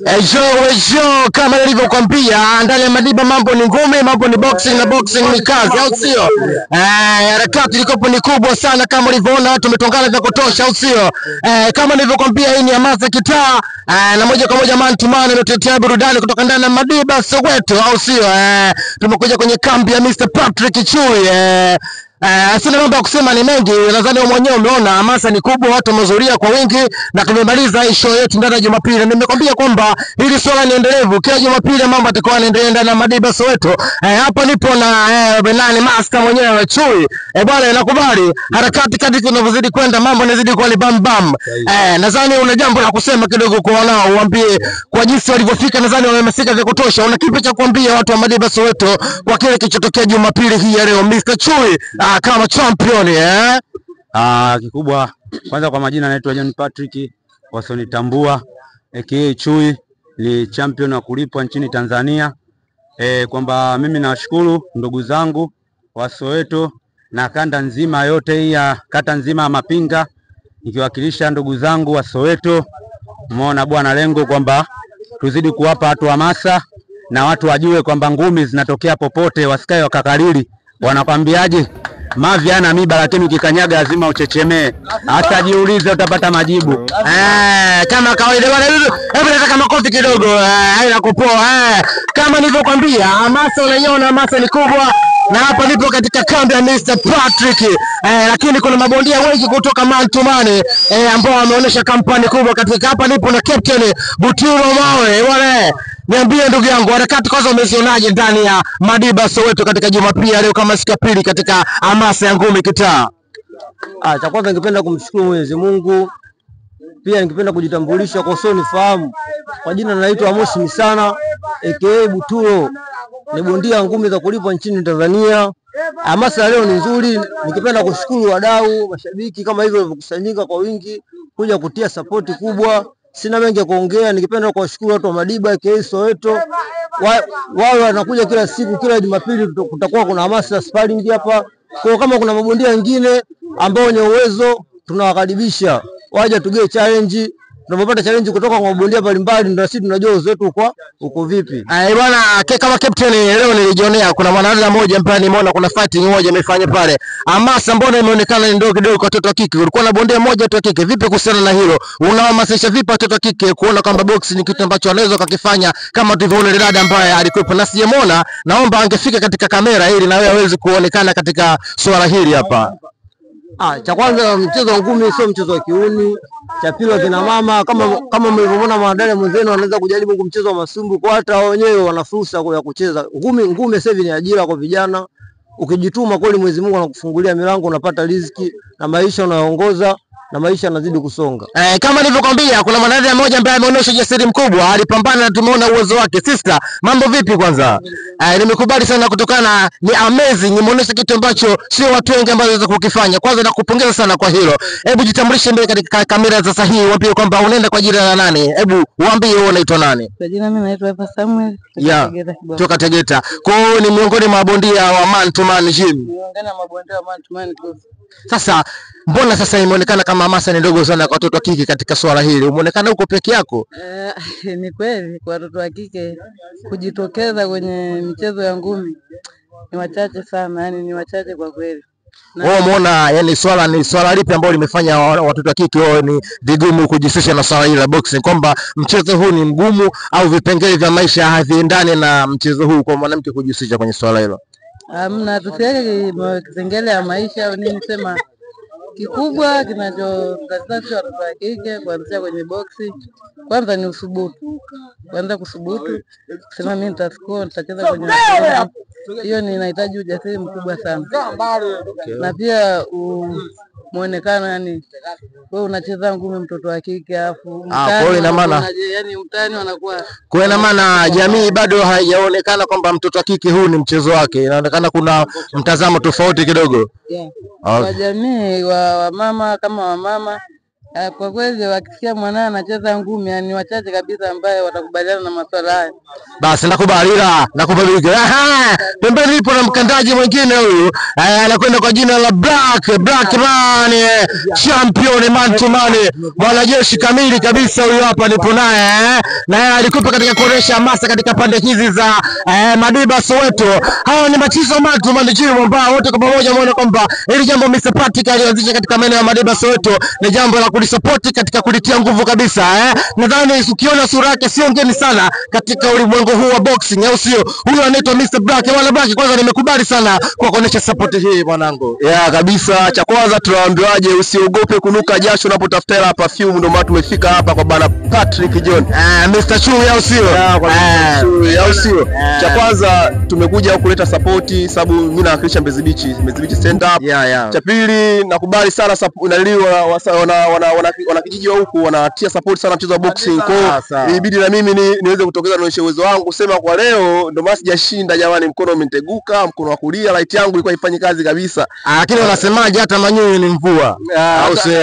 Ejo kama nilivyokuambia, ndani ya Madiba mambo ni ngumi, mambo ni boxing na boxing ni kazi, au sio? Harakati ilikopo ni kubwa sana kama ulivyoona, watu wametongana vya kutosha, au sio? Kama nilivyokuambia, hii ni hamasa kitaa, na moja kwa moja man to man inatetea burudani kutoka ndani ya Madiba Soweto, au sio? Tumekuja kwenye kambi ya Mr. Patrick Chui. Sina mambo ya kusema ni mengi, nadhani wewe mwenyewe umeona hamasa ni kubwa, watu wamehudhuria kwa wingi na tumemaliza hii show yetu ndani ya Jumapili. Nimekwambia kwamba hili swala ni endelevu, kila Jumapili mambo yatakuwa yanaendelea ndani ya Madiba Soweto. Hapa nipo na Benani Master mwenyewe Chui. Bwana, nakubali harakati kadri tunavyozidi kwenda mambo yanazidi kuwa ni bam bam. Nadhani una jambo la kusema kidogo kwa wanao, uambie kwa jinsi walivyofika, nadhani wamemesika vya kutosha. Una kipi cha kuambia watu wa Madiba Soweto kwa kile kilichotokea Jumapili hii ya leo, Mr. Chui? Kama champion kikubwa, kwanza kwa majina naitwa John Patrick wasonitambua aka Chui, ni champion wa kulipwa nchini Tanzania. Kwamba mimi nawashukuru ndugu zangu wa Soweto na kanda nzima yote hii ya kata nzima ya Mapinga, nikiwakilisha ndugu zangu wa Soweto. Umeona bwana, lengo kwamba tuzidi kuwapa watu hamasa na watu wajue kwamba ngumi zinatokea popote, wasikae wakakariri. Wanakwambiaje? Mavi ana miba lakini ukikanyaga lazima uchechemee. Hata jiulize utapata majibu. Kama kawaida bwana, hebu nataka makofi kidogo. Haina kupoa. Kama nilivyokuambia, hamasa unaiona, hamasa ni kubwa. Na hapa nipo katika kambi ya Mr. Patrick. Lakini kuna mabondia wengi kutoka man to man ambao wameonyesha kampani kubwa katika. Hapa nipo na Captain Butiro Mawe. Bwana, niambie ndugu yangu, harakati kwanza umezionaje ndani ya Madiba Soweto katika Jumapili leo kama siku ya pili katika hamasa ya ngumi kitaa? Cha kwanza ningependa kumshukuru Mwenyezi Mungu. Pia ningependa kujitambulisha kwa sio nifahamu. Kwa jina naitwa Amos Misana aka Buturo. Ni bondia ngumi za kulipwa nchini Tanzania. Hamasa leo ni nzuri. Ningependa kushukuru wadau, mashabiki kama hivyo walivyokusanyika kwa wingi kuja kutia support kubwa. Sina mengi ya kuongea, ningependa kuwashukuru watu wa Madiba aka Soweto. Wao wanakuja kila siku, kila Jumapili kutakuwa kuna hamasa ya sparring hapa. Kwa kama kuna mabondia wengine ambao wenye uwezo, tunawakaribisha waje tugee challenge. Tunapopata challenge kutoka kwa mabondia mbalimbali ndio sisi tunajua uwezo wetu uko vipi. Bwana, kama captain leo nilijionea kuna mwanadada mmoja ambaye nimeona kuna fighting moja imefanya pale. Hamasa mbona imeonekana ni ndogo kidogo kwa watoto wa kike. Kulikuwa na bondia mmoja watoto wa kike. Vipi kuhusiana na hilo? Unahamasisha vipi watoto wa kike kuona kwamba box ni kitu ambacho wanaweza kukifanya kama tulivyoona ile dada ambaye alikuwa na sijamuona? Naomba angefika katika kamera ili na wewe aweze kuonekana katika swala hili hapa. Cha kwanza, mchezo wa ngumi sio mchezo wa kiuni. Cha pili, kina mama kama mlivyoona mwanadada mwenzenu anaweza kujaribu kumchezo wa masumbu, kwa hata wenyewe wana fursa ya kucheza ngumi. Sasa hivi ni ajira kwa vijana. Ukijituma kweli, Mwenyezi Mungu anakufungulia milango, unapata riziki na maisha unayoongoza na maisha yanazidi kusonga. Kama nilivyokuambia, kuna mwanadada mmoja ambaye ameonyesha ujasiri mkubwa, alipambana na tumeona uwezo wake. Sister, mambo vipi kwanza? Nimekubali sana kutokana ni amazing, imeonyesha kitu ambacho sio watu wengi ambao wanaweza kukifanya. Kwanza nakupongeza sana kwa hilo. Hebu jitambulishe mbele katika kamera sasa hii, waambie kwamba unaenda kwa jina la nani? Hebu waambie wewe unaitwa nani? Kwa jina mimi naitwa Eva Samuel kutoka Tegeta. Kwa hiyo ni miongoni mwa mabondia wa man to man gym. Miongoni mwa mabondia wa man to man. Sasa mbona sasa imeonekana kama hamasa ni ndogo sana kwa watoto wa kike katika swala hili? Umeonekana uko peke yako? Ni kweli kwa watoto wa kike kujitokeza kwenye michezo ya ngumi ni wachache sana, yani ni wachache kwa kweli. Wewe umeona yani swala lipi ambalo limefanya watoto wa kike wao ni vigumu kujihusisha na swala hili la boxing, kwamba mchezo huu ni mgumu au vipengele vya maisha haviendani na mchezo huu kwa mwanamke kujihusisha kwenye swala hilo? Hamna, tusiweke kipengele ya maisha au nini, sema kikubwa kinachokataza watoto wa kike kuanzia kwenye boxing kwanza ni usubutu. Kwanza kusubutu sema mimi nitacheza kwenye mpira, hiyo inahitaji ujasiri mkubwa sana. Na pia muonekano, yani wewe unacheza ngumi mtoto wa kike afu kwa ina maana yani mtani wanakuwa kwa ina maana jamii bado haijaonekana kwamba mtoto wa kike huu ni mchezo wake. Inaonekana kuna mtazamo tofauti kidogo. Kwa jamii wa mama kama wa mama, Kwa kweli wakisikia mwanao anacheza ngumi, yani wachache kabisa ambaye watakubaliana na masuala haya. Basi nakubali. Pembeni ipo na mkandaji mwingine huyu. Anakwenda kwa jina la Blackman, champion man to man. Mwanajeshi kamili kabisa huyu hapa nipo naye. Na alikupa katika kuonesha hamasa katika pande hizi za Madiba Soweto. Hao ni machizo man to man chini ambao wote kwa pamoja wameona kwamba hili jambo Mr. Patrick alianzisha katika maeneo ya Madiba Soweto ni jambo la kulisupport katika kulitia nguvu kabisa. Nadhani ukiona sura yake sio ngeni sana katika ulimwengu huu wa boxing, au sio? Huyu anaitwa Mr. Black. Wala Black, kwanza nimekubali sana kwa kuonesha support hii mwanangu. Kabisa. Cha kwanza tunaambiwaje, usiogope kunuka jasho unapotafuta hela perfume, ndio maana tumefika hapa kwa bana Patrick John. Mr. Chui, au sio? Au sio? Cha kwanza tumekuja kuleta support sababu mimi nawakilisha Mbezi Beach stand up. Cha pili nakubali sana wana kijiji wa huku wanatia support sana mchezo wa boxing. Kwa ilibidi na mimi niweze kutokeza nionyeshe uwezo wangu kusema kwa leo ndio maana sijashinda jamani, mkono umeniteguka, mkono wa kulia light yangu ilikuwa ifanye kazi kabisa. Lakini wanasemaje hata manyunyu ni mvua. Au sio?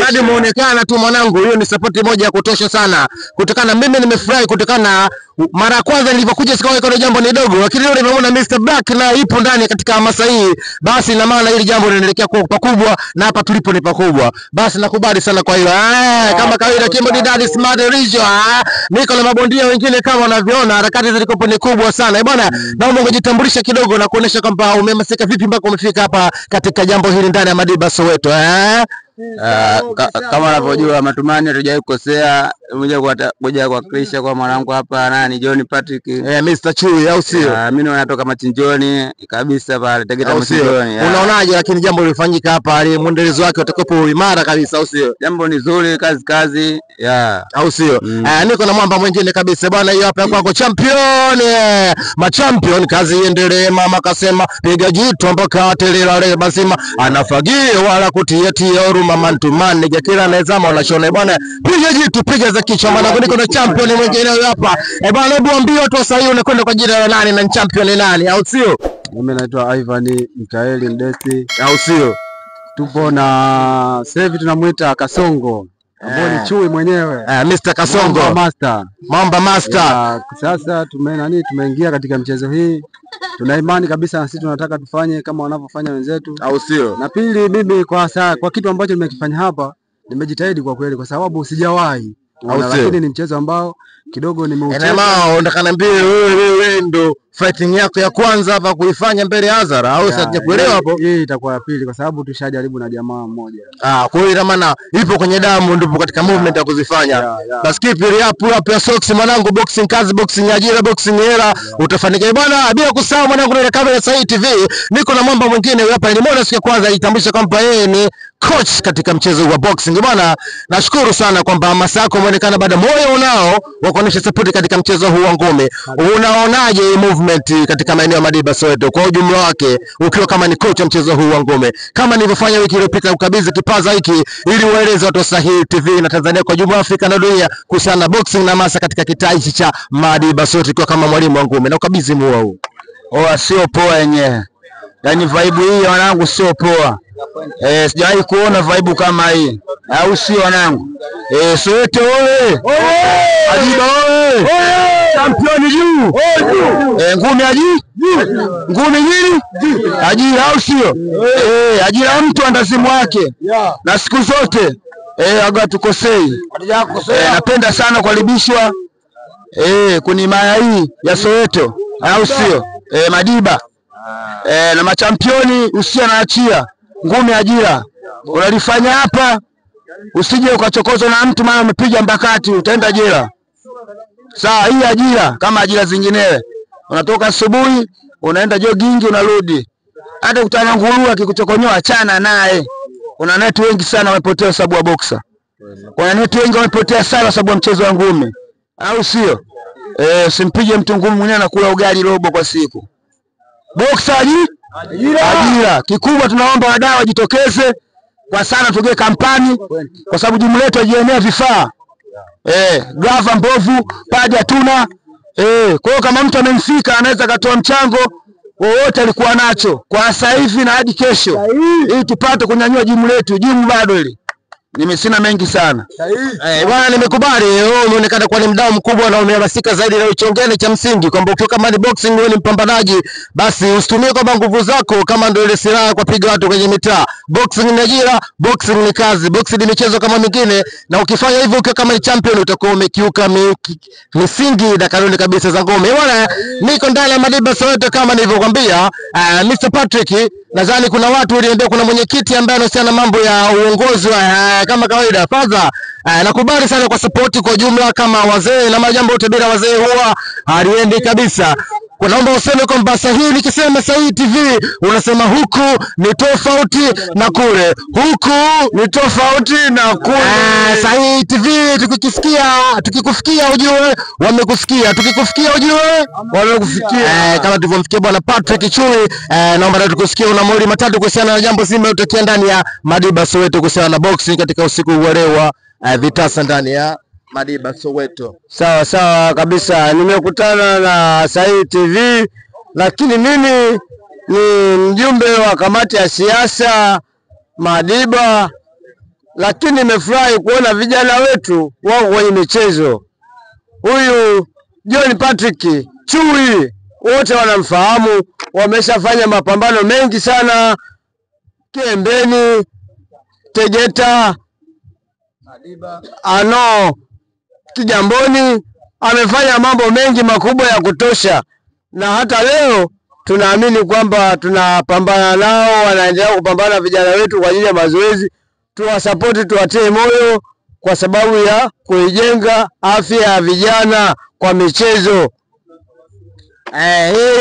Hadi muonekana tu mwanangu, hiyo ni support moja ya kutosha sana. Kutokana mimi nimefurahi kutokana mara ya kwanza nilipokuja sikawa iko jambo ni dogo, lakini leo nimeona Mr. Black na ipo ndani katika hamasa hii. Basi na maana hili jambo linaelekea kuwa pakubwa na hapa tulipo ni pakubwa. Basi nakubali sana kwa hilo. Kama kawaida Kimbo Daddy Smart Region. Niko na mabondia wengine kama unavyoona harakati zilikopo ni kubwa sana. Bwana, naomba ungejitambulisha kidogo na kuonesha kwamba umehamasika vipi mpaka umefika hapa katika jambo hili ndani ya Madiba Soweto. Kama unavyojua matumani hatujawahi kukosea, moja kuwakilisha kwa mwanangu hapa nani John Patrick. Mr. Chui, au sio? Mimi natoka Machinjoni kabisa pale Tegeta Machinjoni. Unaonaje lakini jambo lilifanyika hapa, mwendelezo wake utakopo imara kabisa, au sio? Jambo ni zuri, kazi au sio? Niko na mwamba mwingine kabisa bwana, hiyo hapa kwako champion. Machampion kazi iendelee, mama kasema piga jitu mpaka atelela leo basima anafagia wala kutia huruma man to man, kila anawezama unashona bwana, piga jitu piga za kichwa maana niko na champion mwingine hapa. Bwana, hebu ambie watu sasa hivi unakwenda kwa jina la nani na champion ni nani, au sio? Mimi naitwa Ivan Mikaeli Mdesi, au sio? Tupo na sasa hivi tunamuita Kasongo. Amboni Chui mwenyewe. Mr. Kasongo. Mamba Master. Sasa tumeingia katika mchezo hii. Tuna imani kabisa na sisi tunataka tufanye kama wanavyofanya wenzetu, au sio? Na pili, mimi kwa kitu ambacho nimekifanya hapa nimejitahidi kwa kweli, kwa sababu sijawahi. Lakini ni mchezo ambao kidogo nimeucheza. Unataka wewe ndo fighting yako ya kwanza hapa kuifanya mbele ya hadhara, au sasa kuelewa hapo? Hii itakuwa ya pili kwa sababu tushajaribu na jamaa mmoja. Kwa hiyo ina maana ipo kwenye damu, ndipo katika movement ya kuzifanya. Basi keep it up ya socks mwanangu, boxing kazi, boxing ajira, boxing hela, utafanikiwa bwana. Bila kusahau mwanangu, na kamera Said TV niko na mwamba mwingine hapa. Nimeona siku ya kwanza alitambulisha kwamba yeye ni coach katika mchezo wa boxing. Bwana, nashukuru sana kwamba hamasa yako imeonekana, baada moyo unao wa kuonesha support katika mchezo huu wa ngome. Unaonaje movement katika maeneo ya Madiba Soweto kwa ujumla wake, ukiwa kama ni coach wa mchezo huu wa ngome, kama nilivyofanya wiki iliyopita ukabidhi kipaza hiki ili ueleze watu Sahihi TV na Tanzania kwa jumla, Afrika na dunia kuhusiana na boxing na hamasa katika kitaa hichi cha Madiba Soweto, kwa kama mwalimu wa ngome na ukabidhi mua huu? Sio poa yenyewe. Yaani vibe hii wanangu sio poa. Sijawahi kuona vibe kama hii. Au sio wanangu? Soweto oye! Madiba oye! Champion juu! Ngumi aji? Ngumi nini? Ajira, au sio? Ajira mtu andazimu wake. Na siku zote aga tukosei. Napenda sana kukaribishwa kuni maya hii ya Soweto, au sio? Madiba na machampioni usio naachia ngumi ajira unalifanya hapa, usije ukachokozwa na mtu maana umepiga mbakati utaenda jela. Sawa, hii ajira kama ajira zinginewe, unatoka asubuhi unaenda jogging unarudi, hata kutana nguruwe akikuchokonyoa achana naye. Kuna netu wengi sana wamepotea sababu ya boxer, kuna netu wengi wamepotea sana sababu ya mchezo wa ngumi, au sio? Simpige mtu ngumi mwenyewe anakula ugali robo kwa siku. Boxer ajira. Kikubwa tunaomba wadau wajitokeze kwa sana, tugee kampani kwa sababu jumla yetu hajienea vifaa. Glava mbovu, padi hatuna. Kwa hiyo kama mtu amemfika anaweza katoa mchango wowote alikuwa nacho kwa sasa hivi na hadi kesho, ili tupate kunyanyua jimu letu. Jimu bado hili Sina mengi sana. Bwana nimekubali wewe umeonekana kuwa ni mdau mkubwa na umehamasika zaidi na uchongeni cha msingi kwamba ukiwa kama ni boxing wewe ni mpambanaji basi usitumie kwamba nguvu zako kama ndio ile silaha kwa piga watu kwenye mitaa. Boxing ni ajira, boxing ni kazi, boxing ni michezo kama mingine na ukifanya hivyo ukiwa kama ni champion utakuwa umekiuka misingi na kanuni kabisa za ngome. Bwana niko ndani ya Madiba Soweto kama nilivyokuambia. Mr. Patrick, nadhani kuna watu waliambia kuna mwenyekiti ambaye anahusiana mambo ya uongozi kama kawaida. Father, nakubali sana kwa support kwa jumla kama wazee na majambo yote bila wazee huwa haliendi kabisa. Naomba useme kwamba Sahihi nikisema Sahihi TV unasema huku ni tofauti na kule. Huku ni tofauti na kule. Sahihi TV tukikufikia ujue wamekufikia. Tukikufikia ujue wamekufikia. Kama tulivyomfikia bwana Patrick Chui, naomba na tukusikie una mauli matatu kuhusiana na jambo zima lilotokea ndani ya Madiba Soweto kuhusiana na boxing katika usiku wa leo vitasa ndani ya Madiba Soweto. Sawa kabisa. Nimekutana na Sahihi TV, lakini mimi ni mjumbe wa kamati ya siasa Madiba, lakini nimefurahi kuona vijana wetu wao kwenye michezo. Huyu John Patrick Chui wote wanamfahamu, wameshafanya mapambano mengi sana Kiembeni, Tegeta, Kigamboni, amefanya mambo mengi makubwa ya kutosha, na hata leo tunaamini kwamba tunapambana nao, wanaendelea kupambana vijana wetu kwa ajili ya mazoezi. Tuwasapoti, tuwatie moyo kwa sababu ya kuijenga afya ya vijana kwa michezo.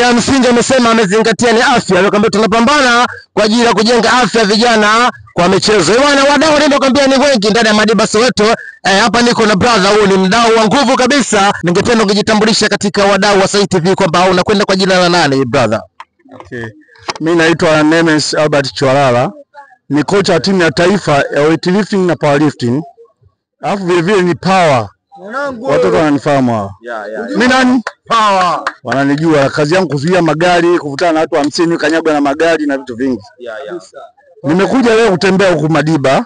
Ya msingi amesema amezingatia ni afya. Anakuambia tunapambana kwa ajili ya kujenga afya vijana kwa michezo. Bwana wadau ndio kwambia ni wengi ndani ya Madiba Soweto. Hapa niko na brother, huyu ni mdau wa nguvu kabisa. Ningependa kujitambulisha katika wadau wa Sahihi TV kwamba unakwenda kwa jina la nani brother? Okay. Mimi naitwa Nemes Albert Chwalala. Ni kocha wa timu ya taifa ya weightlifting na powerlifting. Alafu vile vile ni power. Watoto wananifahamu hao. Mimi nani? Power. Wananijua kazi yangu kuzuia magari, kuvutana na watu 50, kanyagwa na magari na vitu vingi. Nimekuja leo kutembea huku Madiba.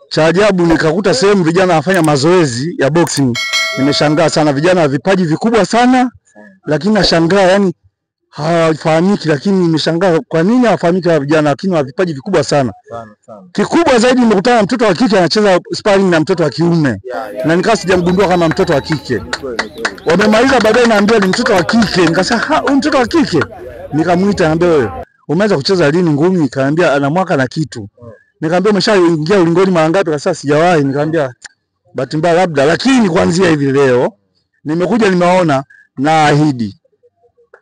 Cha ajabu nikakuta sehemu vijana wanafanya mazoezi ya boxing. Nimeshangaa sana, vijana wa vipaji vikubwa sana, lakini nashangaa yani hawafahamiki, lakini nimeshangaa kwa nini hawafahamiki wa vijana lakini wa vipaji vikubwa sana. Kikubwa zaidi nimekutana na mtoto wa kike anacheza sparring na mtoto wa kiume. Na nikaa sijamgundua kama mtoto wa kike. Wamemaliza baadaye naambia ni mtoto wa kike. Nikasema huyu mtoto wa kike. Nikamuita naambia wewe umeanza kucheza lini ngumi? Nikamwambia ana mwaka na kitu. Nikamwambia umeshaingia ulingoni mara ngapi? Akasema sijawahi. Nikamwambia bahati mbaya labda, lakini kuanzia hivi leo nimekuja nimeona na ahidi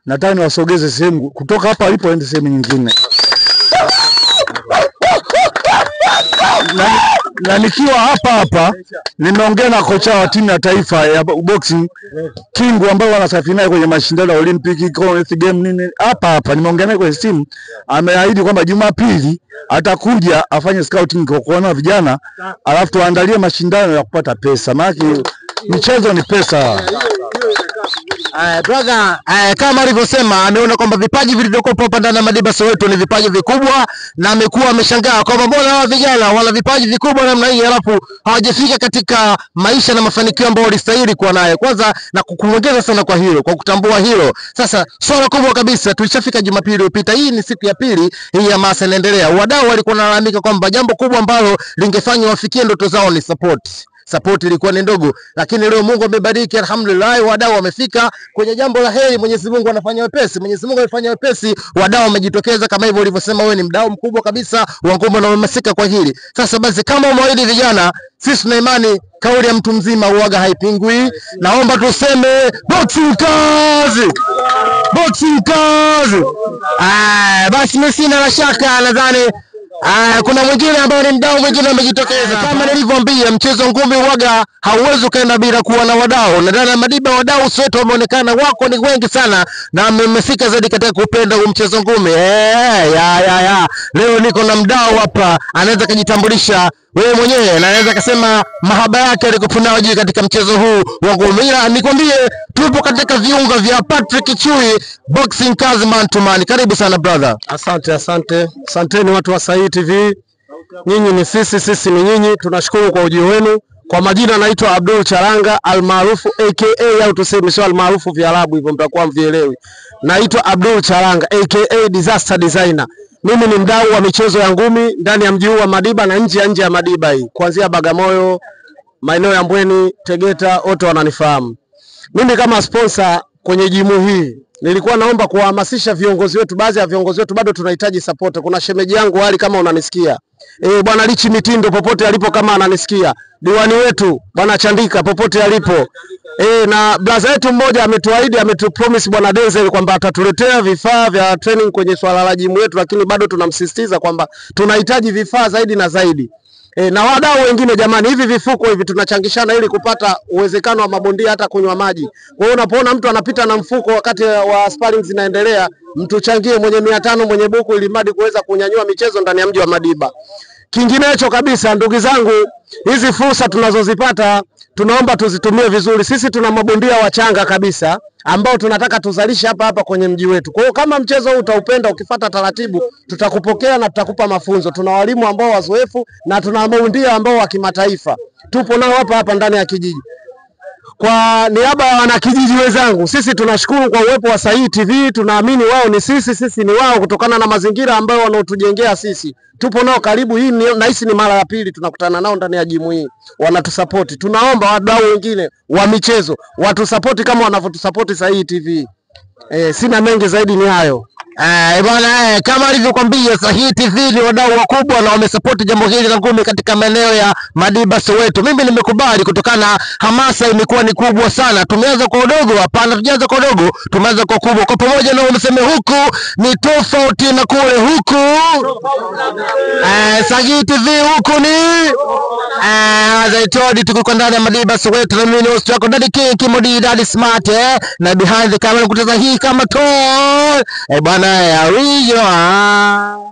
nataka niwasogeze sehemu kutoka hapa alipoenda sehemu nyingine. Na nikiwa hapa nimeongea na kocha wa timu ya taifa ya boxing Kingu ambao wanasafiri naye kwenye mashindano ya Olympic, Commonwealth Game nini hapa nimeongea naye kwenye simu. Ameahidi kwamba Jumapili atakuja afanye scouting kwa kuona vijana, alafu tuandalie mashindano ya kupata pesa. Maana michezo ni pesa. Brother, kama alivyosema ameona kwamba vipaji vilivyokuwa hapa ndani ya Madiba Soweto ni vipaji vikubwa, na amekuwa ameshangaa kwamba mbona hawa vijana wana vipaji vikubwa namna hii alafu hawajafika katika maisha na mafanikio ambayo walistahili kuwa nayo. Kwanza na kukuongeza sana kwa hilo, kwa kutambua hilo. Sasa swala kubwa kabisa, tulishafika Jumapili iliyopita. Hii ni siku ya pili, hii ya masa inaendelea. Wadau walikuwa wanalalamika kwamba jambo kubwa ambalo lingefanya wafikie ndoto zao ni support ilikuwa ni ndogo, lakini leo Mungu amebariki, alhamdulillah, wadau wamefika kwenye jambo la heri. Mwenyezi Mungu anafanya wepesi, Mwenyezi Mungu anafanya wepesi, wadau wamejitokeza kama hivyo ulivyosema. Wewe ni mdau mkubwa kabisa wa ngoma na umemasika kwa hili. Sasa basi, kama umewaahidi vijana, sisi tuna imani kauli ya mtu mzima huaga haipingwi. Naomba tuseme boxing kazi, boxing kazi. Basi mimi sina la shaka, nadhani kuna mwingine ambaye ni mdau mwingine amejitokeza. Kama nilivyoambia, mchezo ngumi huaga hauwezi kaenda bila kuwa na wadau. Na ndani ya Madiba wadau sote wameonekana wako ni wengi sana na mmefika zaidi katika kupenda huu mchezo ngumi. Leo niko na mdau hapa, anaweza kujitambulisha wewe mwenyewe na anaweza kusema mahaba yake alikopunao juu katika mchezo huu wa ngumi. Ila nikwambie tupo katika viunga vya Patrick Chui boxing kazi man to man. Karibu sana brother. Asante. Asanteni watu wa Sahihi TV. nyinyi ni sisi, sisi ni nyinyi. Tunashukuru kwa ujio wenu. Kwa majina naitwa Abdul Charanga almaarufu aka au tuseme sio almaarufu Viarabu hivyo mtakuwa mvielewi. Naitwa Abdul Charanga aka Disaster Designer. Mimi ni mdau wa michezo ya ngumi ndani ya mji huu wa Madiba na nje ya Madiba hii. Kuanzia Bagamoyo, maeneo ya Mbweni, Tegeta, wote wananifahamu. Mimi kama sponsor kwenye jimu hii nilikuwa naomba kuhamasisha viongozi wetu, baadhi ya viongozi wetu bado tunahitaji support. Kuna shemeji yangu hali kama unanisikia. Bwana Lichi Mitindo popote alipo kama ananisikia. Diwani wetu Bwana Chandika popote alipo. Na brother yetu mmoja ametuahidi, ametupromise Bwana Denzel kwamba atatuletea vifaa vya training kwenye swala la jimu yetu, lakini bado tunamsisitiza kwamba tunahitaji vifaa zaidi na zaidi. Na wadau wengine jamani, hivi vifuko hivi tunachangishana ili kupata uwezekano wa mabondia hata kunywa maji. Kwa hiyo unapoona mtu anapita na mfuko wakati wa sparring zinaendelea, mtu changie mwenye 500 mwenye buku ili madi kuweza kunyanyua michezo ndani ya mji wa Madiba. Kinginecho kabisa ndugu zangu, hizi fursa tunazozipata tunaomba tuzitumie vizuri. Sisi tuna mabondia wachanga kabisa ambao tunataka tuzalishe hapa kwenye mji wetu. Kwa hiyo kama mchezo huu utaupenda, ukifuata taratibu, tutakupokea na tutakupa mafunzo. Tuna walimu ambao wazoefu na tuna mabondia ambao wa kimataifa. Tupo nao hapa ndani ya kijiji. Kwa niaba ya wanakijiji wenzangu, sisi tunashukuru kwa uwepo wa Sahihi TV. Tunaamini wao ni sisi, sisi ni wao, kutokana na mazingira ambayo wanaotujengea sisi. Tupo nao karibu, hii nahisi ni mara ya pili tunakutana nao ndani ya jimu hii. Wanatusupport. Tunaomba wadau wengine wa michezo watusupport kama wanavyotusupport Sahihi TV. Sina mengi zaidi, ni hayo. Bwana, kama alivyokuambia Sahihi TV ni wadau wakubwa na wamesupport jambo hili la ngumi katika maeneo ya Madiba Soweto. Mimi nimekubali kutokana hamasa imekuwa ni kubwa sana. Tumeanza kwa udogo, hapana tujaanza kwa udogo, tumeanza kwa kubwa. Kwa pamoja na umeseme huku ni tofauti na kule huku. Sahihi TV huku ni zaitodi tuko ndani ya Madiba Soweto na mimi ni host wako Daddy King Kimodi Daddy Smart na behind the camera kutazama hii kama to bwana ya original.